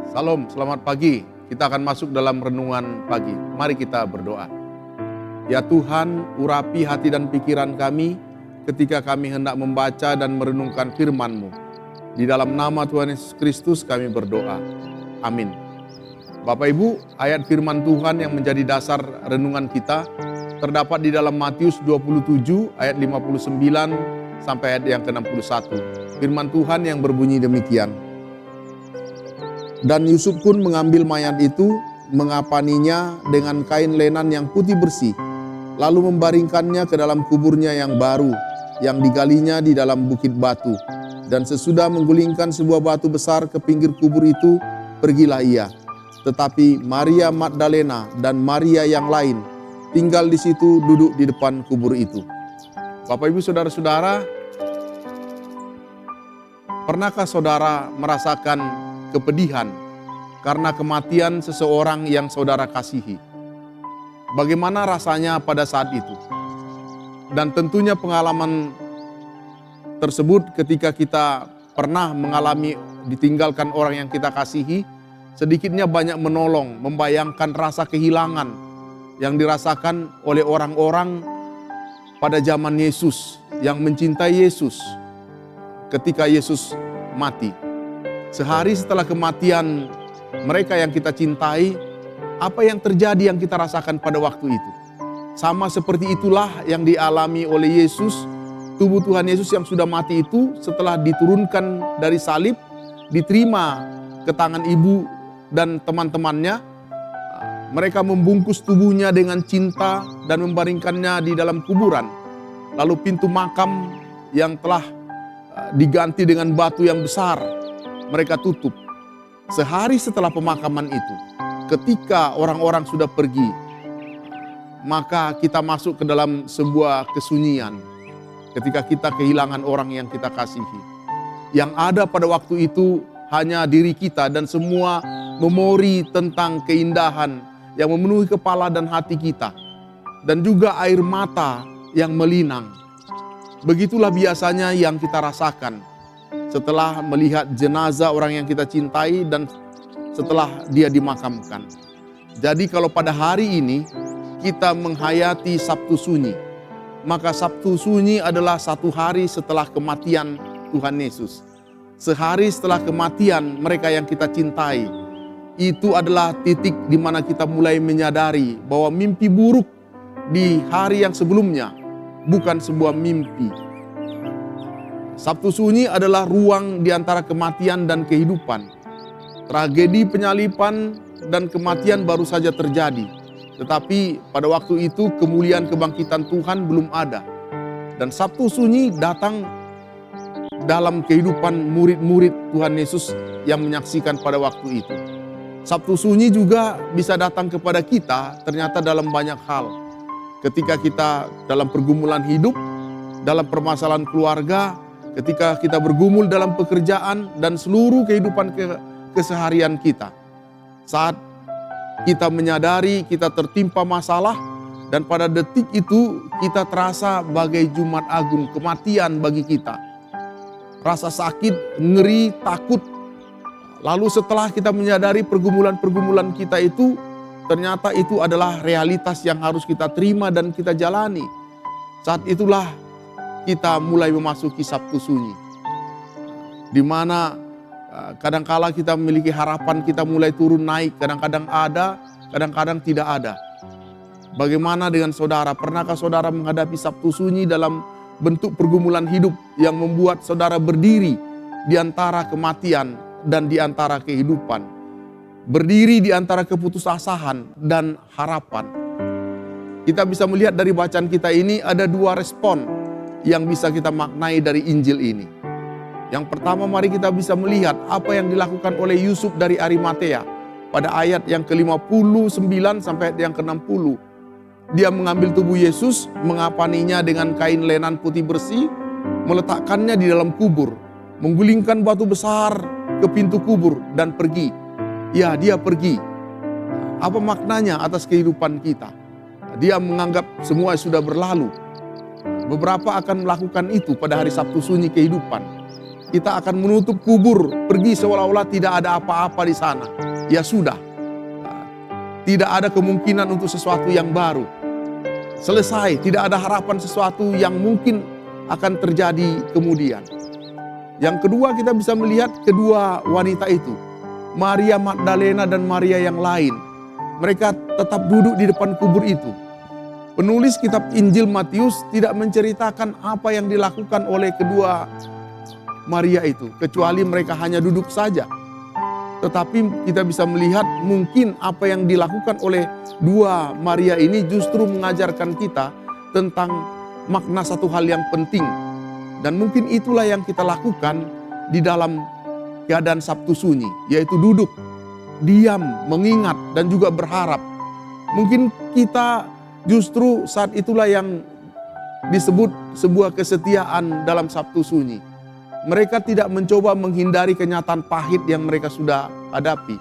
Salam, selamat pagi. Kita akan masuk dalam renungan pagi. Mari kita berdoa. Ya Tuhan, urapi hati dan pikiran kami ketika kami hendak membaca dan merenungkan firman-Mu. Di dalam nama Tuhan Yesus Kristus kami berdoa. Amin. Bapak Ibu, ayat firman Tuhan yang menjadi dasar renungan kita terdapat di dalam Matius 27 ayat 59 sampai ayat yang ke-61. Firman Tuhan yang berbunyi demikian. Dan Yusuf pun mengambil mayat itu, mengapaninya dengan kain lenan yang putih bersih, lalu membaringkannya ke dalam kuburnya yang baru, yang digalinya di dalam bukit batu. Dan sesudah menggulingkan sebuah batu besar ke pinggir kubur itu, pergilah ia. Tetapi Maria Magdalena dan Maria yang lain tinggal di situ duduk di depan kubur itu. Bapak Ibu Saudara-saudara, pernahkah saudara merasakan kepedihan karena kematian seseorang yang saudara kasihi? Bagaimana rasanya pada saat itu? Dan tentunya pengalaman tersebut ketika kita pernah mengalami ditinggalkan orang yang kita kasihi, sedikitnya banyak menolong, membayangkan rasa kehilangan yang dirasakan oleh orang-orang pada zaman Yesus yang mencintai Yesus ketika Yesus mati. Sehari setelah kematian mereka yang kita cintai, apa yang terjadi yang kita rasakan pada waktu itu? Sama seperti itulah yang dialami oleh Yesus, tubuh Tuhan Yesus yang sudah mati itu setelah diturunkan dari salib, diterima ke tangan ibu dan teman-temannya. Mereka membungkus tubuhnya dengan cinta dan membaringkannya di dalam kuburan. Lalu pintu makam yang telah diganti dengan batu yang besar, mereka tutup. Sehari setelah pemakaman itu, ketika orang-orang sudah pergi, maka kita masuk ke dalam sebuah kesunyian. Ketika kita kehilangan orang yang kita kasihi. Yang ada pada waktu itu hanya diri kita dan semua memori tentang keindahan yang memenuhi kepala dan hati kita. Dan juga air mata yang melinang. Begitulah biasanya yang kita rasakan setelah melihat jenazah orang yang kita cintai dan setelah dia dimakamkan. Jadi kalau pada hari ini kita menghayati Sabtu Sunyi, maka Sabtu Sunyi adalah satu hari setelah kematian Tuhan Yesus. Sehari setelah kematian mereka yang kita cintai. Itu adalah titik di mana kita mulai menyadari bahwa mimpi buruk di hari yang sebelumnya bukan sebuah mimpi. Sabtu Sunyi adalah ruang di antara kematian dan kehidupan. Tragedi penyaliban dan kematian baru saja terjadi. Tetapi pada waktu itu kemuliaan kebangkitan Tuhan belum ada. Dan Sabtu Sunyi datang dalam kehidupan murid-murid Tuhan Yesus yang menyaksikan pada waktu itu. Sabtu Sunyi juga bisa datang kepada kita ternyata dalam banyak hal. Ketika kita dalam pergumulan hidup, dalam permasalahan keluarga, ketika kita bergumul dalam pekerjaan dan seluruh kehidupan keseharian kita. Saat kita menyadari kita tertimpa masalah dan pada detik itu kita terasa bagai Jumat Agung, kematian bagi kita. Rasa sakit, ngeri, takut. Lalu setelah kita menyadari pergumulan-pergumulan kita itu, ternyata itu adalah realitas yang harus kita terima dan kita jalani. Saat itulah kita mulai memasuki Sabtu Sunyi. Di mana kadangkala kita memiliki harapan kita mulai turun naik, kadang-kadang ada, kadang-kadang tidak ada. Bagaimana dengan saudara? Pernahkah saudara menghadapi Sabtu Sunyi dalam bentuk pergumulan hidup yang membuat saudara berdiri di antara kematian dan di antara kehidupan? Berdiri di antara keputusasaan dan harapan. Kita bisa melihat dari bacaan kita ini ada dua respon yang bisa kita maknai dari Injil ini. Yang pertama, mari kita bisa melihat apa yang dilakukan oleh Yusuf dari Arimatea pada ayat yang ke-59 sampai ayat yang ke-60. Dia mengambil tubuh Yesus, mengapaninya dengan kain lenan putih bersih, meletakkannya di dalam kubur, menggulingkan batu besar ke pintu kubur dan pergi. Ya, dia pergi. Apa maknanya atas kehidupan kita? Dia menganggap semua sudah berlalu. Beberapa akan melakukan itu pada hari Sabtu Sunyi kehidupan. kita akan menutup kubur, pergi seolah-olah tidak ada apa-apa di sana. Ya sudah, tidak ada kemungkinan untuk sesuatu yang baru. Selesai, tidak ada harapan sesuatu yang mungkin akan terjadi kemudian. Yang kedua, kita bisa melihat kedua wanita itu, Maria Magdalena dan Maria yang lain. Mereka tetap duduk di depan kubur itu. Penulis kitab Injil Matius tidak menceritakan apa yang dilakukan oleh kedua Maria itu, kecuali mereka hanya duduk saja. Tetapi kita bisa melihat mungkin apa yang dilakukan oleh dua Maria ini justru mengajarkan kita tentang makna satu hal yang penting. Dan mungkin itulah yang kita lakukan di dalam keadaan Sabtu Sunyi, yaitu duduk, diam, mengingat, dan juga berharap. Mungkin kita justru saat itulah yang disebut sebuah kesetiaan dalam Sabtu Sunyi. Mereka tidak mencoba menghindari kenyataan pahit yang mereka sudah hadapi.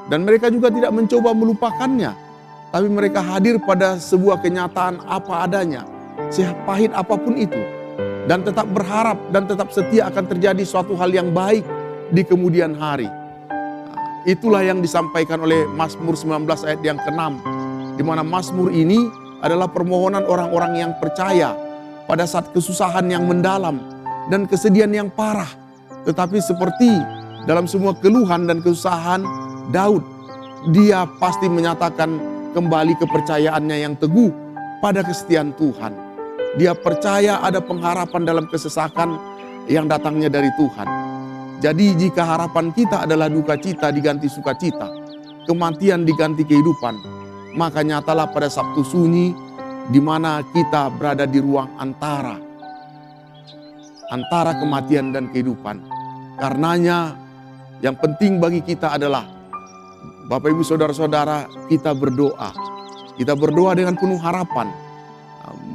Dan mereka juga tidak mencoba melupakannya. Tapi mereka hadir pada sebuah kenyataan apa adanya, sepahit apapun itu. Dan tetap berharap dan tetap setia akan terjadi suatu hal yang baik di kemudian hari. Itulah yang disampaikan oleh Mazmur 19 ayat yang ke-6. Di mana Mazmur ini adalah permohonan orang-orang yang percaya pada saat kesusahan yang mendalam dan kesedihan yang parah. Tetapi seperti dalam semua keluhan dan kesusahan Daud, dia pasti menyatakan kembali kepercayaannya yang teguh pada kesetiaan Tuhan. Dia percaya ada pengharapan dalam kesesakan yang datangnya dari Tuhan. Jadi jika harapan kita adalah duka cita diganti sukacita, kematian diganti kehidupan, maka nyatalah pada Sabtu Sunyi di mana kita berada di ruang antara kematian dan kehidupan. Karenanya yang penting bagi kita adalah, Bapak Ibu Saudara-saudara, kita berdoa. Kita berdoa dengan penuh harapan.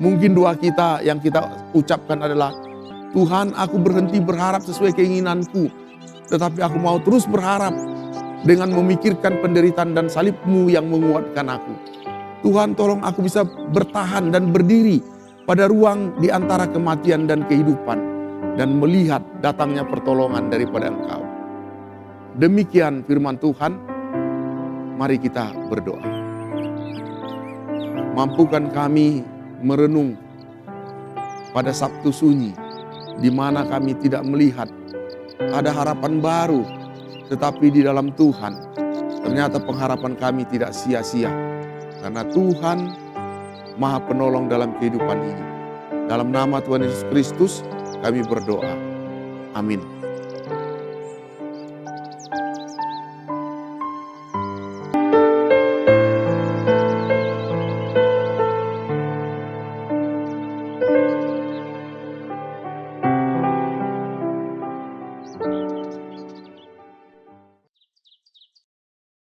Mungkin doa kita yang kita ucapkan adalah, Tuhan, aku berhenti berharap sesuai keinginanku, tetapi aku mau terus berharap dengan memikirkan penderitaan dan salib-Mu yang menguatkan aku. Tuhan, tolong aku bisa bertahan dan berdiri pada ruang di antara kematian dan kehidupan, dan melihat datangnya pertolongan daripada Engkau. Demikian firman Tuhan, mari kita berdoa. Mampukan kami merenung pada Sabtu Sunyi, di mana kami tidak melihat ada harapan baru, tetapi di dalam Tuhan ternyata pengharapan kami tidak sia-sia, karena Tuhan Maha Penolong dalam kehidupan ini. Dalam nama Tuhan Yesus Kristus kami berdoa. Amin.